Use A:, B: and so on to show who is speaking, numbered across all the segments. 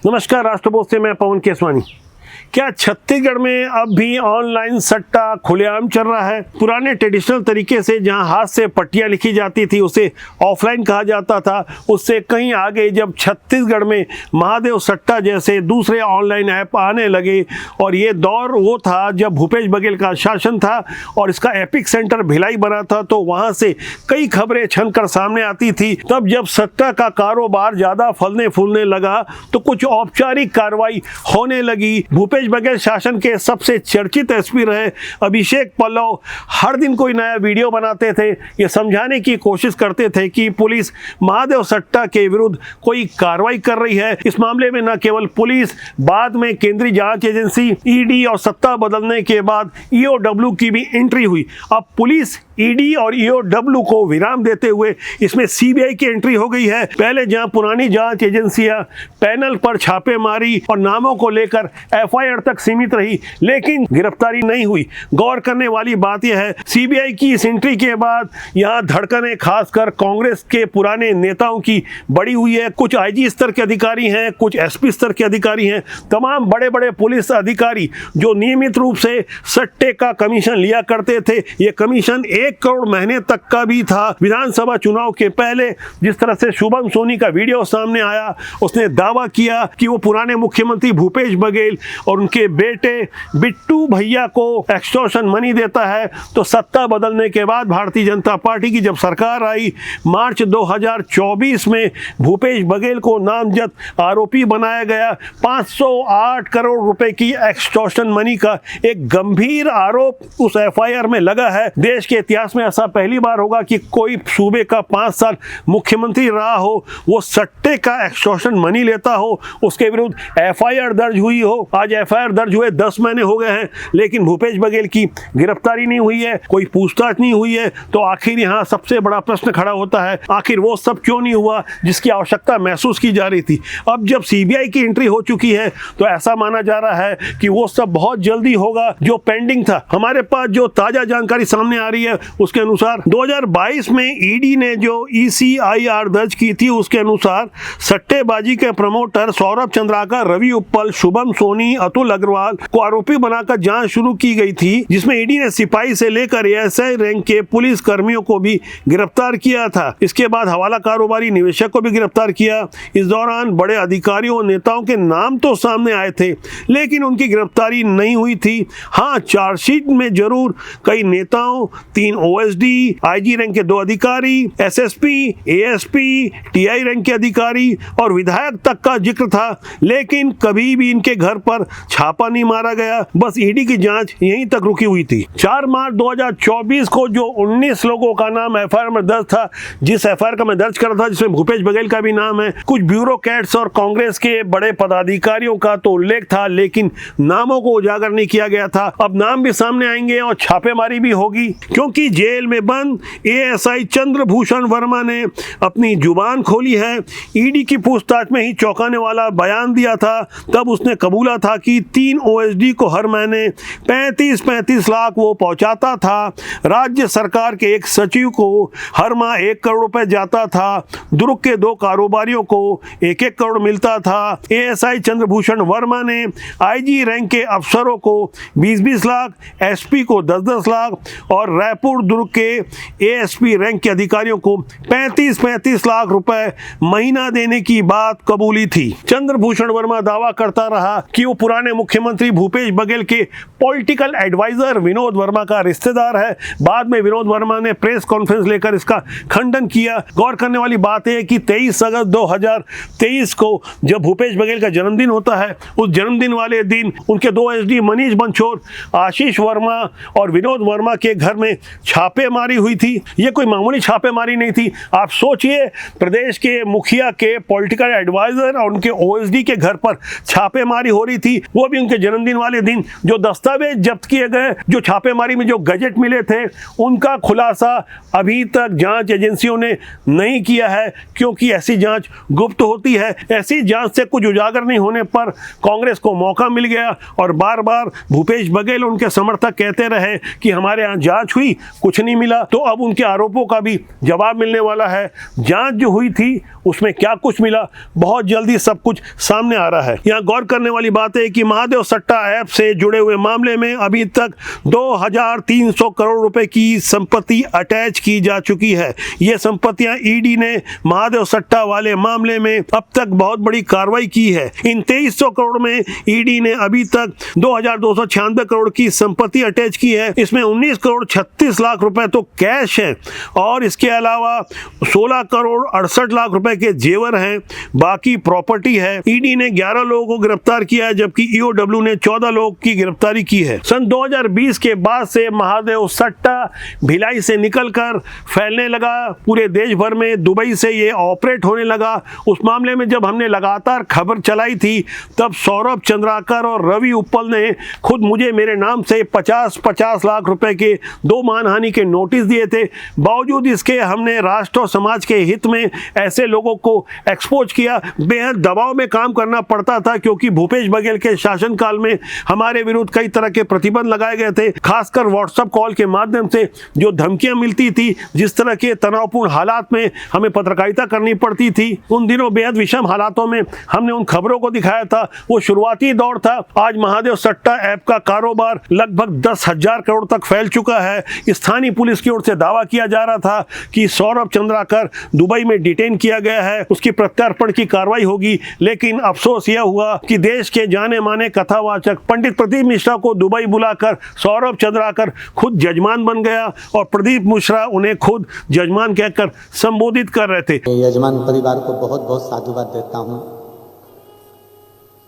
A: नमस्कार, राष्ट्रबोध से मैं पवन केसवानी। क्या छत्तीसगढ़ में अब भी ऑनलाइन सट्टा खुलेआम चल रहा है? पुराने ट्रेडिशनल तरीके से जहां हाथ से पट्टियां लिखी जाती थी उसे ऑफलाइन कहा जाता था, उससे कहीं आगे जब छत्तीसगढ़ में महादेव सट्टा जैसे दूसरे ऑनलाइन ऐप आने लगे और ये दौर वो था जब भूपेश बघेल का शासन था और इसका एपिक सेंटर भिलाई बना था, तो वहां से कई खबरें छनकर सामने आती थी। तब जब सट्टा का कारोबार ज़्यादा फलने फूलने लगा तो कुछ औपचारिक कार्रवाई होने लगी। भूपेश बघेल शासन के सबसे चर्चित एसपी रहे अभिषेक पल्लव हर दिन कोई नया वीडियो बनाते थे, ये समझाने की कोशिश करते थे कि पुलिस महादेव सट्टा के विरुद्ध कोई कार्रवाई कर रही है। इस मामले में न केवल पुलिस, बाद में केंद्रीय जांच एजेंसी ईडी और सत्ता बदलने के बाद ईओडब्ल्यू की भी एंट्री हुई। अब पुलिस, ईडी और ईओडब्ल्यू को विराम देते हुए इसमें सीबीआई की एंट्री हो गई है। पहले जहां पुरानी जांच एजेंसियां पैनल पर छापेमारी और नामों को लेकर एफआईआर तक सीमित रही, लेकिन गिरफ्तारी नहीं हुई। गौर करने वाली बात यह है, सीबीआई की इस एंट्री के बाद यहां धड़कनें खासकर कांग्रेस के पुराने नेताओं की बढ़ी हुई है। कुछ आईजी स्तर के अधिकारी हैं, कुछ एसपी स्तर के अधिकारी हैं, तमाम बड़े बड़े पुलिस अधिकारी जो नियमित रूप से सट्टे का कमीशन लिया करते थे। ये कमीशन 1 करोड़ महीने तक का भी था। विधानसभा चुनाव के पहले जिस तरह से शुभम सोनी का वीडियो सामने आया, उसने दावा किया कि वो पुराने मुख्यमंत्री भूपेश बघेल और उनके बेटे बिट्टू भैया को एक्सटॉर्शन मनी देता है। तो सत्ता बदलने के बाद भारतीय जनता पार्टी की जब सरकार आई, मार्च 2024 में भूपेश बघेल को नामजद आरोपी बनाया गया। 508 करोड़ रुपए की एक्सटॉर्शन मनी का एक गंभीर आरोप उस एफआईआर में लगा है। देश के इतिहास में ऐसा पहली बार होगा कि कोई सूबे का 5 साल मुख्यमंत्री रहा हो, वो सट्टे का एक्सटॉर्शन मनी लेता हो, उसके विरुद्ध एफआईआर दर्ज हुई हो। आज एफआईआर दर्ज हुए 10 महीने हो गए हैं, लेकिन भूपेश बघेल की गिरफ्तारी नहीं हुई है, कोई पूछताछ नहीं हुई है। तो आखिर यहाँ सबसे बड़ा प्रश्न खड़ा होता है, आखिर वो सब क्यों नहीं हुआ जिसकी आवश्यकता महसूस की जा रही थी? अब जब सीबीआई की एंट्री हो चुकी है तो ऐसा माना जा रहा है कि वो सब बहुत जल्दी होगा जो पेंडिंग था। हमारे पास जो ताजा जानकारी सामने आ रही है उसके अनुसार 2022 में ईडी ने जो ईसीआईआर दर्ज की थी, उसके अनुसार सट्टेबाजी के प्रमोटर सौरभ चंद्राकर, रवि उप्पल, शुभम सोनी, अतुल अग्रवाल को आरोपी बनाकर जांच शुरू की गई थी, जिसमें ईडी ने सिपाही से लेकर एएसआई रैंक के पुलिस कर्मियों को भी गिरफ्तार किया था। इसके बाद हवाला कारोबारी निवेशक को भी गिरफ्तार किया। इस दौरान बड़े अधिकारियों और नेताओं के नाम तो सामने आए थे, लेकिन उनकी गिरफ्तारी नहीं हुई थी। हाँ, चार्जशीट में जरूर कई नेताओं, 3 ओएसडी, आईजी रैंक के 2 अधिकारी, एसएसपी, एएसपी, टीआई रैंक के अधिकारी और विधायक तक का जिक्र था, लेकिन कभी भी इनके घर पर छापा नहीं मारा गया। बस ईडी की जांच यहीं तक रुकी हुई थी। 4 मार्च 2024 को जो 19 लोगों का नाम एफआईआर में दर्ज था, जिस एफआईआर का मैं दर्ज कर रहा था, जिसमें भूपेश बघेल का भी नाम है, कुछ ब्यूरोक्रेट्स और कांग्रेस के बड़े पदाधिकारियों का तो उल्लेख था, लेकिन नामों को उजागर नहीं किया गया था। अब नाम भी सामने आएंगे और छापेमारी भी होगी, क्योंकि जेल में बंद एएसआई चंद्रभूषण वर्मा ने अपनी जुबान खोली है। ईडी की पूछताछ में ही चौंकाने वाला बयान दिया था। तब उसने कबूला था कि 3 ओएसडी को हर महीने 35 लाख वो पहुंचाता था। राज्य सरकार के एक सचिव को हर माह 1 करोड़ रुपए जाता था। दुर्ग के 2 कारोबारियों को 1-1 करोड़ मिलता था। एएसआई चंद्रभूषण वर्मा ने आईजी रैंक के अफसरों को 20-20 लाख, एसपी को 10-10 लाख और रायपुर दुर्ग के एएसपी रैंक के अधिकारियों को 35 लाख रुपए महीना देने की बात कबूली थी। चंद्रभूषण वर्मा दावा करता रहा कि वो पुराने मुख्यमंत्री भूपेश बघेल के पॉलिटिकल एडवाइजर विनोद वर्मा का रिश्तेदार है। बाद में विनोद वर्मा ने प्रेस कॉन्फ्रेंस लेकर इसका खंडन किया। गौर करने वाली बात है कि 23 अगस्त 2023 को जब भूपेश बघेल का जन्मदिन होता है, उस जन्मदिन वाले दिन उनके 2 एसडी मनीष बंछोर, आशीष वर्मा और विनोद वर्मा के घर में छापेमारी हुई थी। ये कोई मामूली छापेमारी नहीं थी। आप सोचिए, प्रदेश के मुखिया के पॉलिटिकल एडवाइजर और उनके ओएसडी के घर पर छापेमारी हो रही थी, वो भी उनके जन्मदिन वाले दिन। जो दस्तावेज जब्त किए गए, जो छापेमारी में जो गजेट मिले थे, उनका खुलासा अभी तक जांच एजेंसियों ने नहीं किया है, क्योंकि ऐसी जांच गुप्त होती है। ऐसी जांच से कुछ उजागर नहीं होने पर कांग्रेस को मौका मिल गया और बार बार भूपेश बघेल उनके समर्थक कहते रहे कि हमारे यहाँ जांच हुई, कुछ नहीं मिला, तो अब उनके आरोपों का भी जवाब मिलने वाला है। जांच जो हुई थी उसमें क्या कुछ मिला, बहुत जल्दी सब कुछ सामने आ रहा है। यहाँ गौर करने वाली बात है कि महादेव सट्टा ऐप से जुड़े हुए मामले में अभी तक 2300 करोड़ रुपए की संपत्ति अटैच की जा चुकी है। ये संपत्तियां ईडी ने महादेव सट्टा वाले मामले में अब तक बहुत बड़ी कार्रवाई की है। इन 2300 करोड़ में ईडी ने अभी तक 2296 करोड़ की संपत्ति अटैच की है। इसमें 19 करोड़ 36 लाख रुपए तो कैश है और इसके अलावा 16 करोड़ 68 लाख रुपए के जेवर हैं, बाकी प्रॉपर्टी है। ईडी ने 11 लोगों को गिरफ्तार किया है, जबकि ईओडब्ल्यू ने 14 लोगों की गिरफ्तारी की है। सन 2020 के बाद से महादेव सट्टा भिलाई से निकलकर फैलने लगा पूरे देश भर में। दुबई से ये ऑपरेट होने लगा। उस मामले में जब हमने लगातार खबर चलाई थी तब सौरभ चंद्राकर और रवि उप्पल ने खुद मुझे मेरे नाम से 50-50 लाख रुपए के 2 मानहानि के नोटिस दिए थे। बावजूद इसके हमने राष्ट्र और समाज के हित में ऐसे लोगों को एक्सपोज किया। बेहद दबाव में काम करना पड़ता था क्योंकि भूपेश बघेल के शासनकाल में हमारे विरुद्ध कई तरह के प्रतिबंध लगाए गए थे, खासकर व्हाट्सएप कॉल के माध्यम से जो धमकियां मिलती थी, जिस तरह के तनावपूर्ण हालात में हमें पत्रकारिता करनी पड़ती थी। उन दिनों बेहद विषम हालातों में हमने उन खबरों को दिखाया था। वो शुरुआती दौर था। आज महादेव सट्टा ऐप का कारोबार लगभग 10,000 करोड़ तक फैल चुका है। स्थानीय पुलिस की ओर से दावा किया जा रहा था कि सौरभ चंद्राकर दुबई में डिटेन किया गया है, उसकी प्रत्यार्पण की कार्रवाई होगी। लेकिन अफसोस यह हुआ कि देश के जाने माने कथावाचक पंडित प्रदीप मिश्रा को दुबई बुलाकर सौरभ चंद्राकर खुद जजमान बन गया और प्रदीप मिश्रा उन्हें खुद जजमान कहकर संबोधित कर रहे थे।
B: यजमान परिवार को बहुत बहुत साधुवाद देता हूँ।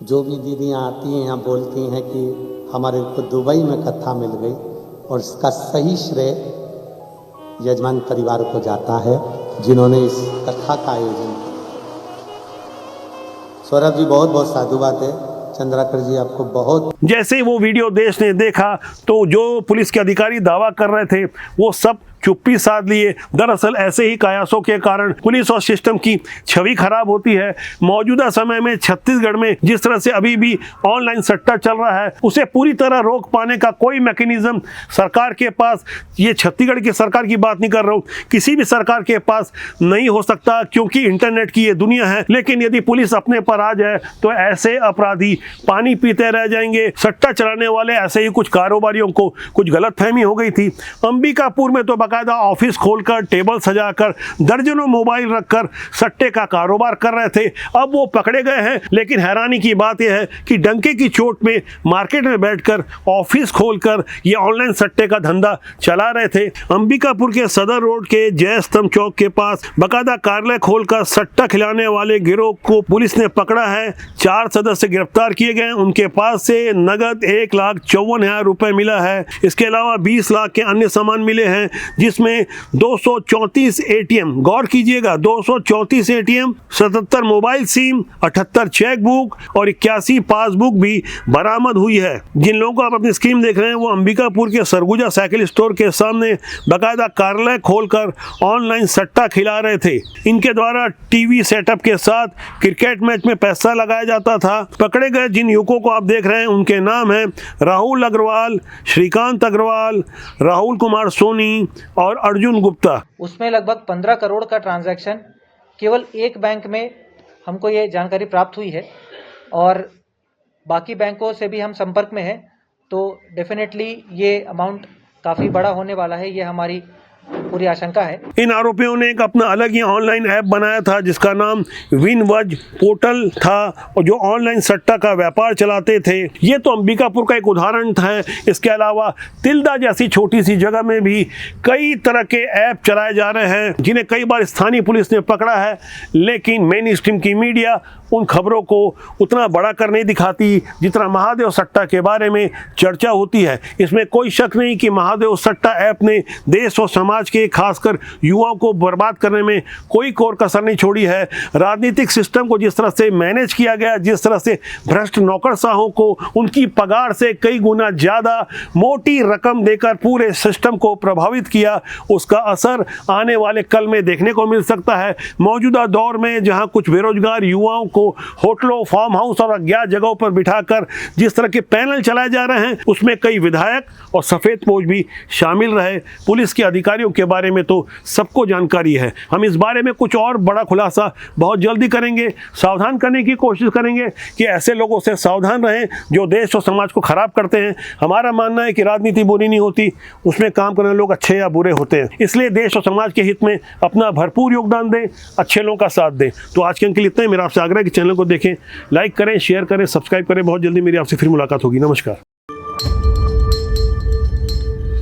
B: जो भी दीदियाँ आती हैं यहाँ बोलती हैं कि हमारे को दुबई में कथा मिल गई, और इसका सही श्रेय यजमान परिवार को जाता है जिन्होंने इस कथा का आयोजन किया। सौरभ जी बहुत बहुत साधुवाद है। चंद्राकर जी आपको बहुत।
A: जैसे वो वीडियो देश ने देखा तो जो पुलिस के अधिकारी दावा कर रहे थे वो सब चुप्पी साध लिए। दरअसल ऐसे ही कयासों के कारण पुलिस और सिस्टम की छवि खराब होती है। मौजूदा समय में छत्तीसगढ़ में जिस तरह से अभी भी ऑनलाइन सट्टा चल रहा है, उसे पूरी तरह रोक पाने का कोई मैकेनिज्म सरकार के पास, ये छत्तीसगढ़ की सरकार की बात नहीं कर रहा हूँ, किसी भी सरकार के पास नहीं हो सकता, क्योंकि इंटरनेट की ये दुनिया है। लेकिन यदि पुलिस अपने पर आ जाए तो ऐसे अपराधी पानी पीते रह जाएंगे। सट्टा चलाने वाले ऐसे ही कुछ कारोबारियों को कुछ गलतफहमी हो गई थी। अंबिकापुर में तो बाकायदा ऑफिस खोलकर टेबल सजाकर दर्जनों मोबाइल रखकर सट्टे का कारोबार कर रहे थे। अब वो पकड़े गए हैं। लेकिन हैरानी की बात यह है कि डंके की चोट में मार्केट में बैठकर ऑफिस खोलकर ये ऑनलाइन सट्टे का धंधा चला रहे थे। अंबिकापुर के सदर रोड के जय स्तंभ चौक के पास बाकायदा कार्यालय खोलकर सट्टा खिलाने वाले गिरोह को पुलिस ने पकड़ा है। 4 सदस्य गिरफ्तार किए गए। उनके पास से नगद 1,54,000 रुपए मिला है। इसके अलावा 20 लाख के अन्य सामान मिले हैं, जिसमें 234 एटीएम, गौर कीजिएगा 234 ATM, 77 mobile SIM, 78 cheque book और 81 पासबुक भी बरामद हुई है। जिन लोगों को आप अपनी स्क्रीन देख रहे हैं वो अंबिकापुर के सरगुजा साइकिल स्टोर के सामने बाकायदा कार्यालय खोलकर ऑनलाइन सट्टा खिला रहे थे। इनके द्वारा टीवी सेटअप के साथ क्रिकेट मैच में पैसा लगाया जाता था। पकड़े गए जिन युवकों को आप देख रहे हैं उनके नाम हैं राहुल अग्रवाल, श्रीकांत अग्रवाल, राहुल कुमार सोनी और अर्जुन गुप्ता।
C: उसमें लगभग 15 करोड़ का ट्रांजैक्शन केवल एक बैंक में हमको ये जानकारी प्राप्त हुई है, और बाकी बैंकों से भी हम संपर्क में हैं। तो डेफिनेटली ये अमाउंट काफ़ी बड़ा होने वाला है, ये हमारी पूरी आशंका है।
A: इन आरोपियों ने एक अपना अलग ही ऑनलाइन ऐप बनाया था जिसका नाम विनवज पोर्टल था, और जो ऑनलाइन सट्टा का व्यापार चलाते थे। ये तो अंबिकापुर का एक उदाहरण है। इसके अलावा तिल्दा जैसी छोटी सी जगह में भी कई तरह के ऐप चलाए जा रहे हैं, जिन्हें कई बार स्थानीय पुलिस ने पकड़ा है। लेकिन मेन स्ट्रीम की मीडिया उन खबरों को उतना बड़ा कर नहीं दिखाती जितना महादेव सट्टा के बारे में चर्चा होती है। इसमें कोई शक नहीं कि महादेव सट्टा ऐप ने देश और समाज के खासकर युवाओं को बर्बाद करने में कोई कोर कसर नहीं छोड़ी है। राजनीतिक सिस्टम को जिस तरह से मैनेज किया गया, जिस तरह से भ्रष्ट नौकरशाहों को उनकी पगार से कई गुना ज़्यादा मोटी रकम देकर पूरे सिस्टम को प्रभावित किया, उसका असर आने वाले कल में देखने को मिल सकता है। मौजूदा दौर में जहां कुछ बेरोजगार युवाओं को होटलों, फार्म हाउस और अज्ञात जगहों पर बिठाकर जिस तरह के पैनल चलाए जा रहे हैं, उसमें कई विधायक और सफ़ेदपोश भी शामिल रहे। पुलिस के अधिकारियों के बारे में तो सबको जानकारी है। हम इस बारे में कुछ और बड़ा खुलासा बहुत जल्दी करेंगे। सावधान करने की कोशिश करेंगे कि ऐसे लोगों से सावधान रहें जो देश और समाज को खराब करते हैं। हमारा मानना है कि राजनीति बुरी नहीं होती, उसमें काम करने लोग अच्छे या बुरे होते हैं। इसलिए देश और समाज के हित में अपना भरपूर योगदान दें, अच्छे लोगों का साथ दें। तो आज के अंक के लिए इतना ही। मेरा आपसे आग्रह है कि चैनल को देखें, लाइक करें, शेयर करें, सब्सक्राइब करें। बहुत जल्दी मेरी आपसे फिर मुलाकात होगी। नमस्कार।